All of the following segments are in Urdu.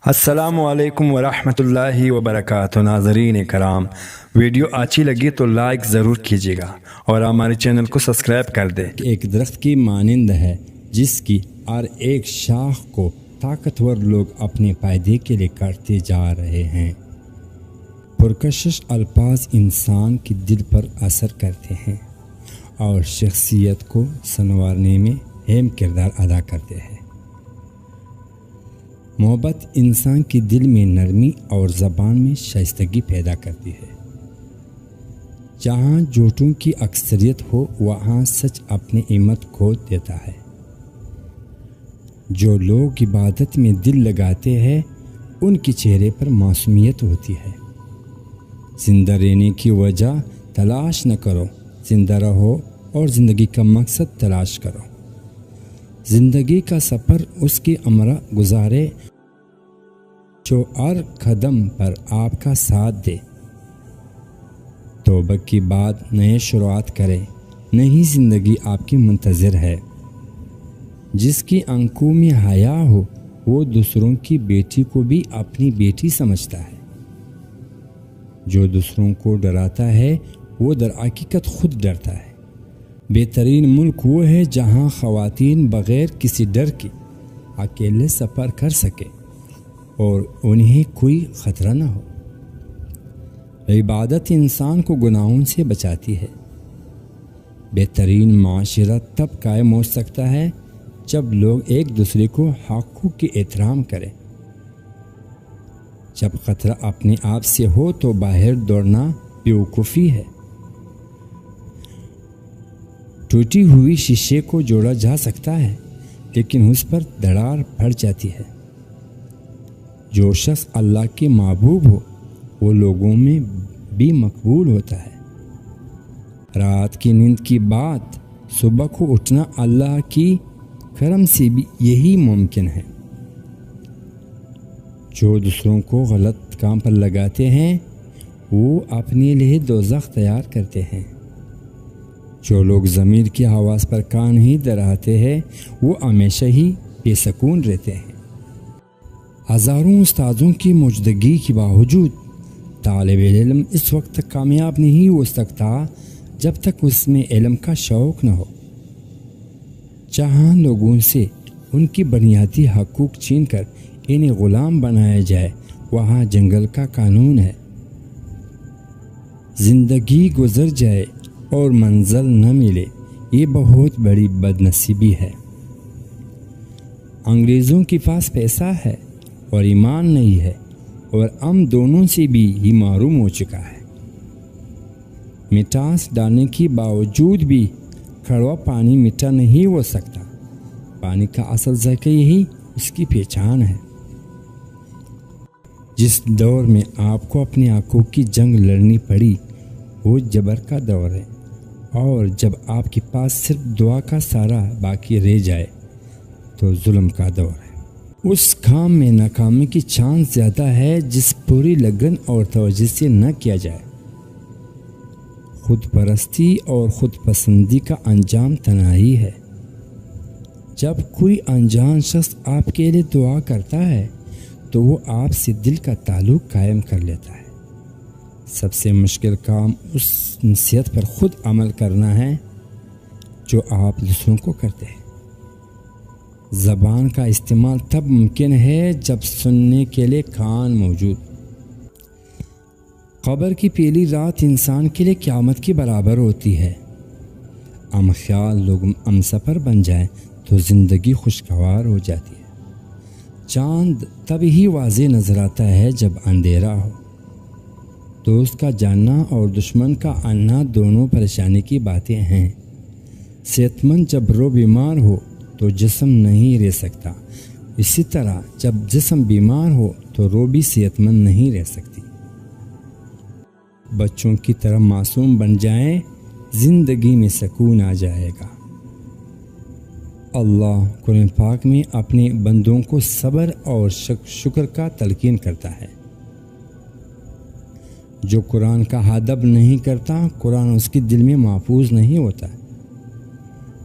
السلام علیکم ورحمۃ اللہ وبرکاتہ۔ ناظرین کرام، ویڈیو اچھی لگی تو لائک ضرور کیجیے گا اور ہمارے چینل کو سبسکرائب کر دیں۔ ایک درخت کی مانند ہے جس کی ہر ایک شاخ کو طاقتور لوگ اپنے فائدے کے لیے کاٹتے جا رہے ہیں۔ پرکشش الفاظ انسان کے دل پر اثر کرتے ہیں اور شخصیت کو سنوارنے میں اہم کردار ادا کرتے ہیں۔ محبت انسان کے دل میں نرمی اور زبان میں شائستگی پیدا کرتی ہے۔ جہاں جھوٹوں کی اکثریت ہو وہاں سچ اپنی اہمیت کھو دیتا ہے۔ جو لوگ عبادت میں دل لگاتے ہیں ان کے چہرے پر معصومیت ہوتی ہے۔ زندہ رہنے کی وجہ تلاش نہ کرو، زندہ رہو اور زندگی کا مقصد تلاش کرو۔ زندگی کا سفر اس کی عمرہ گزارے جو ہر قدم پر آپ کا ساتھ دے۔ توبہ کی بعد نئے شروعات کرے، نئی زندگی آپ کی منتظر ہے۔ جس کی آنکھوں میں حیا ہو وہ دوسروں کی بیٹی کو بھی اپنی بیٹی سمجھتا ہے۔ جو دوسروں کو ڈراتا ہے وہ در حقیقت خود ڈرتا ہے۔ بہترین ملک وہ ہے جہاں خواتین بغیر کسی ڈر کے اکیلے سفر کر سکے اور انہیں کوئی خطرہ نہ ہو۔ عبادت انسان کو گناہوں سے بچاتی ہے۔ بہترین معاشرہ تب قائم ہو سکتا ہے جب لوگ ایک دوسرے کو حقوق کی احترام کریں۔ جب خطرہ اپنے آپ سے ہو تو باہر دوڑنا بیوقوفی ہے۔ ٹوٹی ہوئی شیشے کو جوڑا جا سکتا ہے لیکن اس پر دراڑ پڑ جاتی ہے۔ جو شخص اللہ کے محبوب ہو وہ لوگوں میں بھی مقبول ہوتا ہے۔ رات کی نیند کی بات صبح کو اٹھنا اللہ کی کرم سے بھی یہی ممکن ہے۔ جو دوسروں کو غلط کام پر لگاتے ہیں وہ اپنے لیے دوزخ تیار کرتے ہیں۔ جو لوگ ضمیر کی آواز پر کان ہی دراتے ہیں وہ ہمیشہ ہی بے سکون رہتے ہیں۔ ہزاروں استادوں کی موجودگی کے باوجود طالب علم اس وقت تک کامیاب نہیں ہو سکتا جب تک اس میں علم کا شوق نہ ہو۔ جہاں لوگوں سے ان کی بنیادی حقوق چھین کر انہیں غلام بنایا جائے وہاں جنگل کا قانون ہے۔ زندگی گزر جائے اور منزل نہ ملے یہ بہت بڑی بدنصیبی ہے۔ انگریزوں کے پاس پیسہ ہے اور ایمان نہیں ہے اور ہم دونوں سے بھی ہی محروم ہو چکا ہے۔ مٹھاس ڈالنے کے باوجود بھی کڑوا پانی میٹھا نہیں ہو سکتا۔ پانی کا اصل ذائقہ یہی اس کی پہچان ہے۔ جس دور میں آپ کو اپنے آنکھوں کی جنگ لڑنی پڑی وہ جبر کا دور ہے، اور جب آپ کے پاس صرف دعا کا سہارا باقی رہ جائے تو ظلم کا دور ہے۔ اس کام میں ناکامی کی چانس زیادہ ہے جس پوری لگن اور توجہ سے نہ کیا جائے۔ خود پرستی اور خود پسندی کا انجام تنہائی ہے۔ جب کوئی انجان شخص آپ کے لیے دعا کرتا ہے تو وہ آپ سے دل کا تعلق قائم کر لیتا ہے۔ سب سے مشکل کام اس نصیحت پر خود عمل کرنا ہے جو آپ دوسروں کو کرتے ہیں۔ زبان کا استعمال تب ممکن ہے جب سننے کے لیے کان موجود۔ قبر کی پہلی رات انسان کے لیے قیامت کے برابر ہوتی ہے۔ ہم خیال لوگ ہم سفر بن جائیں تو زندگی خوشگوار ہو جاتی ہے۔ چاند تب ہی واضح نظر آتا ہے جب اندھیرا ہو۔ دوست کا جاننا اور دشمن کا آنا دونوں پریشانی کی باتیں ہیں۔ صحت مند جب روح بیمار ہو تو جسم نہیں رہ سکتا، اسی طرح جب جسم بیمار ہو تو روح بھی صحت مند نہیں رہ سکتی۔ بچوں کی طرح معصوم بن جائیں، زندگی میں سکون آ جائے گا۔ اللہ قرآن پاک میں اپنے بندوں کو صبر اور شکر کا تلقین کرتا ہے۔ جو قرآن کا ادب نہیں کرتا قرآن اس کے دل میں محفوظ نہیں ہوتا۔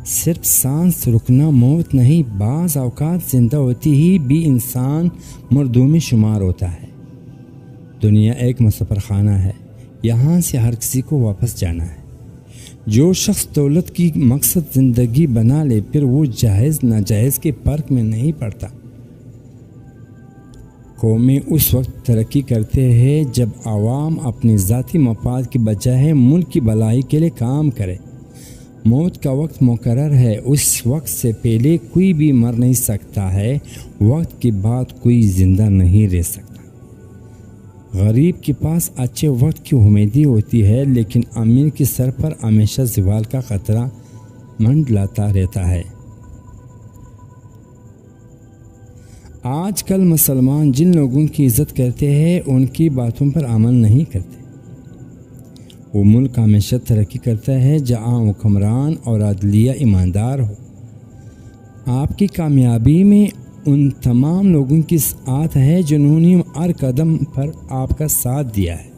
صرف سانس رکنا موت نہیں، بعض اوقات زندہ ہوتی ہی بھی انسان مردوں میں شمار ہوتا ہے۔ دنیا ایک مسافر خانہ ہے، یہاں سے ہر کسی کو واپس جانا ہے۔ جو شخص دولت کی مقصد زندگی بنا لے پھر وہ جائز ناجائز کے فرق میں نہیں پڑتا۔ قومیں اس وقت ترقی کرتے ہیں جب عوام اپنے ذاتی مفاد کی بجائے ملک کی بھلائی کے لیے کام کرے۔ موت کا وقت مقرر ہے، اس وقت سے پہلے کوئی بھی مر نہیں سکتا ہے، وقت کے بعد کوئی زندہ نہیں رہ سکتا۔ غریب کے پاس اچھے وقت کی امیدی ہوتی ہے، لیکن امیر کے سر پر ہمیشہ زوال کا خطرہ منڈلاتا رہتا ہے۔ آج کل مسلمان جن لوگوں کی عزت کرتے ہیں ان کی باتوں پر عمل نہیں کرتے۔ وہ ملک ہمیشہ ترقی کرتا ہے جہاں حکمران اور عدلیہ ایماندار ہو۔ آپ کی کامیابی میں ان تمام لوگوں کی ساتھ ہے جنہوں نے ہر قدم پر آپ کا ساتھ دیا ہے۔